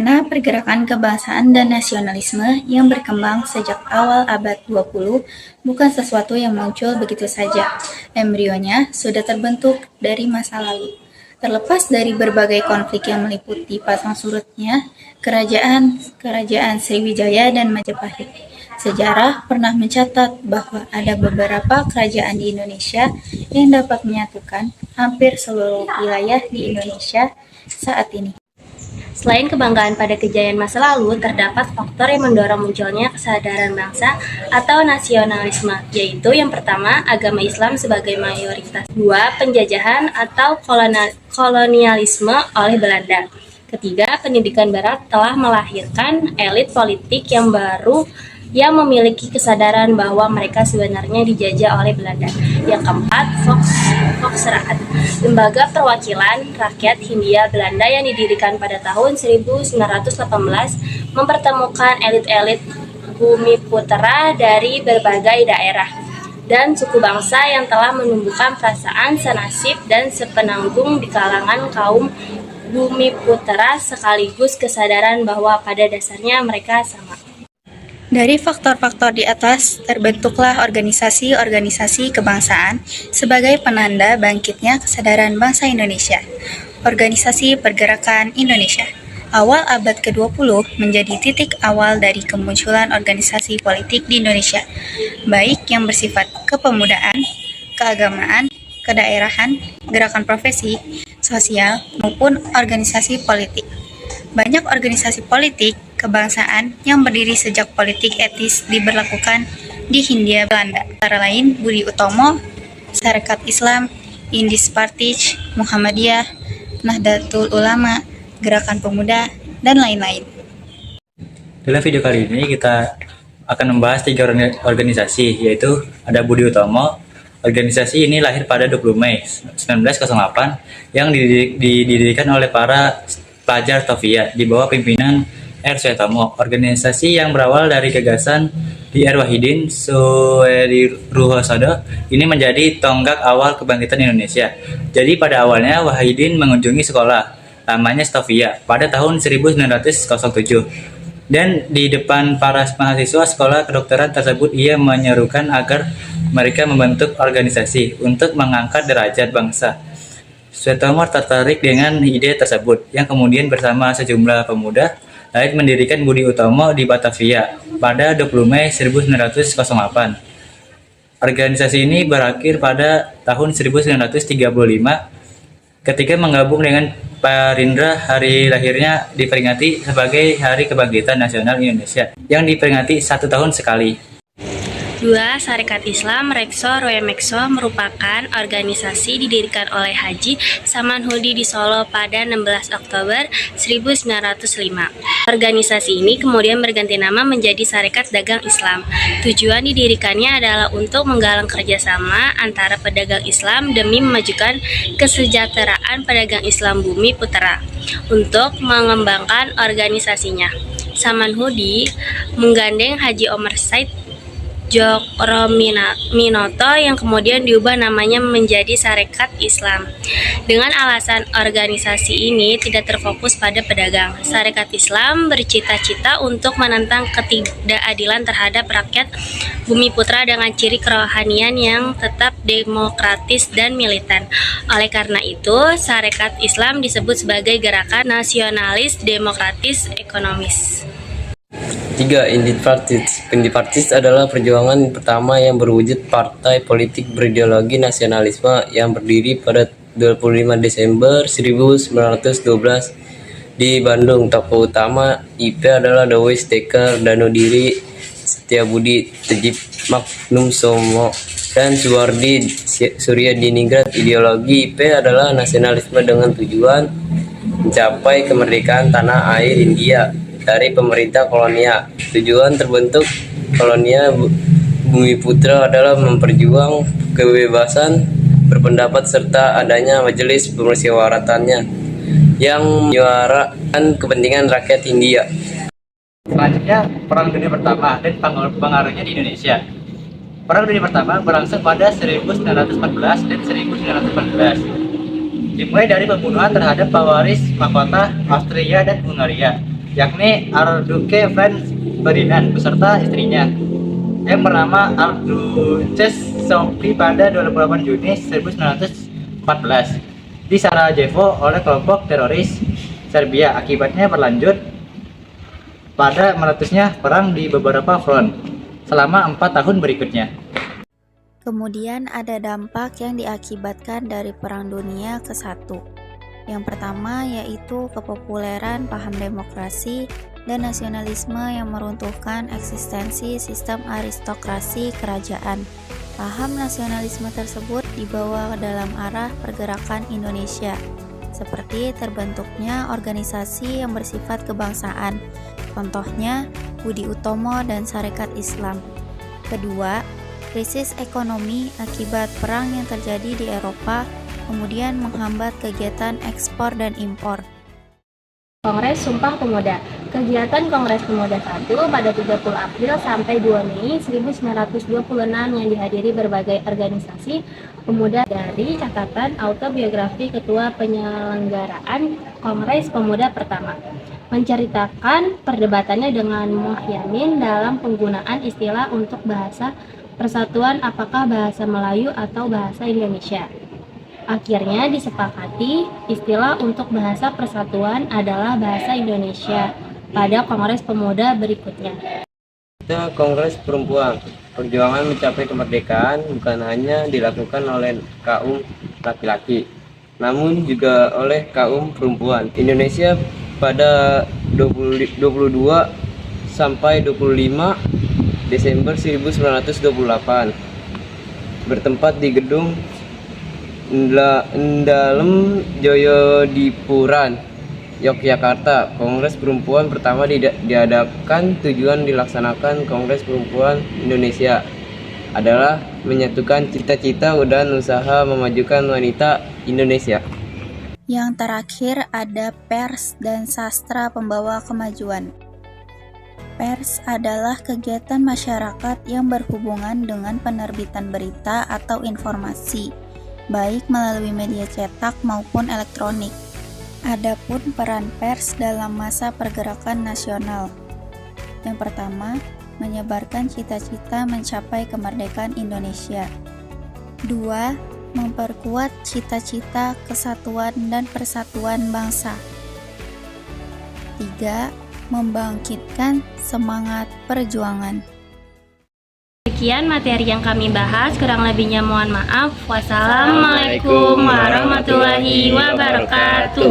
mana pergerakan kebangsaan dan nasionalisme yang berkembang sejak awal abad 20 bukan sesuatu yang muncul begitu saja. Embrionya sudah terbentuk dari masa lalu. Terlepas dari berbagai konflik yang meliputi pasang surutnya, kerajaan Sriwijaya dan Majapahit, sejarah pernah mencatat bahwa ada beberapa kerajaan di Indonesia yang dapat menyatukan hampir seluruh wilayah di Indonesia saat ini. Selain kebanggaan pada kejayaan masa lalu, terdapat faktor yang mendorong munculnya kesadaran bangsa atau nasionalisme, yaitu yang pertama, agama Islam sebagai mayoritas. Dua, penjajahan atau kolonialisme oleh Belanda. Ketiga, pendidikan Barat telah melahirkan elit politik yang baru yang memiliki kesadaran bahwa mereka sebenarnya dijajah oleh Belanda. Yang keempat, Volksraad, lembaga perwakilan rakyat Hindia Belanda yang didirikan pada tahun 1918, mempertemukan elit-elit bumi putera dari berbagai daerah dan suku bangsa yang telah menumbuhkan perasaan senasib dan sepenanggung di kalangan kaum bumi putera sekaligus kesadaran bahwa pada dasarnya mereka sama. Dari faktor-faktor di atas, terbentuklah organisasi-organisasi kebangsaan sebagai penanda bangkitnya kesadaran bangsa Indonesia. Organisasi Pergerakan Indonesia awal abad ke-20 menjadi titik awal dari kemunculan organisasi politik di Indonesia, baik yang bersifat kepemudaan, keagamaan, kedaerahan, gerakan profesi, sosial, maupun organisasi politik. Banyak organisasi politik kebangsaan yang berdiri sejak politik etis diberlakukan di Hindia Belanda, antara lain Budi Utomo, Sarekat Islam, Indis Partij, Muhammadiyah, Nahdlatul Ulama, Gerakan Pemuda, dan lain-lain. Dalam video kali ini kita akan membahas 3 organisasi, yaitu ada Budi Utomo. Organisasi ini lahir pada 20 Mei 1908 yang didirikan oleh para pelajar Taufiyah di bawah pimpinan R. Suetomo. Organisasi yang berawal dari gagasan di R. Wahidin Suediruhosodo ini menjadi tonggak awal kebangkitan Indonesia. Jadi pada awalnya Wahidin mengunjungi sekolah namanya Taufiyah pada tahun 1907. Dan di depan para mahasiswa sekolah kedokteran tersebut ia menyerukan agar mereka membentuk organisasi untuk mengangkat derajat bangsa. Suetomo tertarik dengan ide tersebut yang kemudian bersama sejumlah pemuda lain mendirikan Budi Utomo di Batavia pada 20 Mei 1908. Organisasi ini berakhir pada tahun 1935 ketika menggabung dengan Parindra. Hari lahirnya diperingati sebagai Hari Kebangkitan Nasional Indonesia yang diperingati 1 tahun sekali. 2. Sarekat Islam Rekso Roemekso merupakan organisasi didirikan oleh Haji Samanhudi di Solo pada 16 Oktober 1905. Organisasi ini kemudian berganti nama menjadi Sarekat Dagang Islam. Tujuan didirikannya adalah untuk menggalang kerjasama antara pedagang Islam demi memajukan kesejahteraan pedagang Islam bumi putera. Untuk mengembangkan organisasinya, Samanhudi menggandeng Haji Omar Said Djokroaminoto yang kemudian diubah namanya menjadi Sarekat Islam. Dengan alasan organisasi ini tidak terfokus pada pedagang, Sarekat Islam bercita-cita untuk menentang ketidakadilan terhadap rakyat bumi putra dengan ciri kerohanian yang tetap demokratis dan militan. Oleh karena itu, Sarekat Islam disebut sebagai gerakan nasionalis demokratis ekonomis. 3. Indipartis. Indipartis adalah perjuangan pertama yang berwujud partai politik berideologi nasionalisme yang berdiri pada 25 Desember 1912 di Bandung. Tokoh utama IP adalah Dawes Dekker, Danodiri, Setiabudi, Tejib Magnum Somo, dan Suwardi Suryadiningrat. Ideologi IP adalah nasionalisme dengan tujuan mencapai kemerdekaan tanah air India dari pemerintah kolonial. Tujuan terbentuk kolonial Bumi Putra adalah memperjuang kebebasan berpendapat serta adanya majelis permusyawaratannya yang menyuarakan kepentingan rakyat Hindia. Selanjutnya, Perang Dunia Pertama dan pengaruhnya di Indonesia. Perang Dunia Pertama berlangsung pada 1914 dan 1914. Dimulai dari pembunuhan terhadap pewaris mahkota Austria dan Hungaria. yakni Arduke Franz Ferdinand beserta istrinya yang bernama Arduces Sophie pada 28 Juni 1914 di Sarajevo oleh kelompok teroris Serbia. Akibatnya berlanjut pada meletusnya perang di beberapa front selama 4 tahun berikutnya. Kemudian ada dampak yang diakibatkan dari Perang Dunia ke-1. Yang pertama yaitu kepopuleran paham demokrasi dan nasionalisme yang meruntuhkan eksistensi sistem aristokrasi kerajaan. Paham nasionalisme tersebut dibawa dalam arah pergerakan Indonesia, seperti terbentuknya organisasi yang bersifat kebangsaan, contohnya Budi Utomo dan Sarekat Islam. Kedua, krisis ekonomi akibat perang yang terjadi di Eropa kemudian menghambat kegiatan ekspor dan impor. Kongres Sumpah Pemuda. Kegiatan Kongres Pemuda 1 pada 30 April sampai 2 Mei 1926 yang dihadiri berbagai organisasi pemuda. Dari catatan autobiografi Ketua Penyelenggaraan Kongres Pemuda pertama, menceritakan perdebatannya dengan Muhyamin dalam penggunaan istilah untuk bahasa persatuan, apakah bahasa Melayu atau bahasa Indonesia. Akhirnya disepakati istilah untuk bahasa persatuan adalah bahasa Indonesia pada Kongres Pemuda berikutnya. Kongres Perempuan. Perjuangan mencapai kemerdekaan bukan hanya dilakukan oleh kaum laki-laki, namun juga oleh kaum perempuan. Indonesia pada 22 sampai 25 Desember 1928 bertempat di gedung Ndalem Joyodipuran, Yogyakarta. Kongres Perempuan pertama diadakan. Tujuan dilaksanakan Kongres Perempuan Indonesia adalah menyatukan cita-cita dan usaha memajukan wanita Indonesia. Yang terakhir ada pers dan sastra pembawa kemajuan. Pers adalah kegiatan masyarakat yang berhubungan dengan penerbitan berita atau informasi, baik melalui media cetak maupun elektronik. Adapun peran pers dalam masa pergerakan nasional. Yang pertama, menyebarkan cita-cita mencapai kemerdekaan Indonesia. 2. Memperkuat cita-cita kesatuan dan persatuan bangsa. 3. Membangkitkan semangat perjuangan. Sekian materi yang kami bahas, kurang lebihnya mohon maaf. Wassalamualaikum warahmatullahi wabarakatuh.